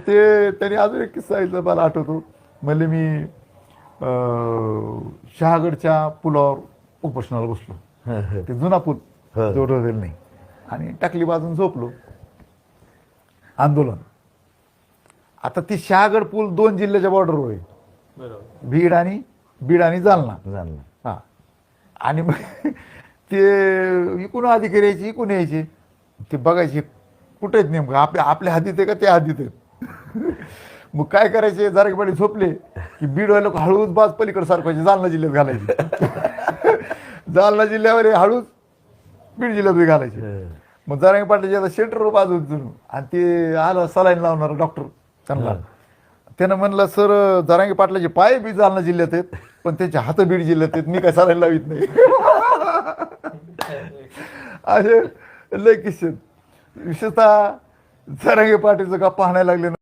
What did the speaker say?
ते त्यांनी अजून एक किस्सा सांगितला मला आठवतो. म्हणले मी शहागडच्या पुलावर उपोषणाला बसलो. ते जुना पूल जोडलेला नाही आणि टाकली बाजून झोपलो. आंदोलन. आता ती शहागड पूल 2 जिल्ह्याच्या बॉर्डरवर आहे. बीड आणि जालना. हा. आणि मग ते इकून अधिकारी यायचे इकून यायचे ते बघायचे कुठे आहेत नेमकं आपल्या हद्दीत आहे का त्या हद्दीत आहेत. मग काय करायचे जारकबाडी झोपले की बीडवाले लोक हळूच बाज पलीकडे सारखायचे जालना जिल्ह्यात घालायचे. जालना जिल्ह्यावर हळूच बीड जिल्ह्यात घालायचे. मग जारंगे पाटलाची आता शेल्टरवर बाजू होती आणि ते आलं सलाईन लावणार डॉक्टर त्यांना. त्यानं म्हणलं सर जारंगे पाटलाचे पाय बी जालना जिल्ह्यात आहेत पण त्यांचे हात बीड जिल्ह्यात आहेत मी काय सलाईन लावित नाही. असे लय किस्से. विशेषतः जारंगे पाटीलचं गप्पा आणायला लागले.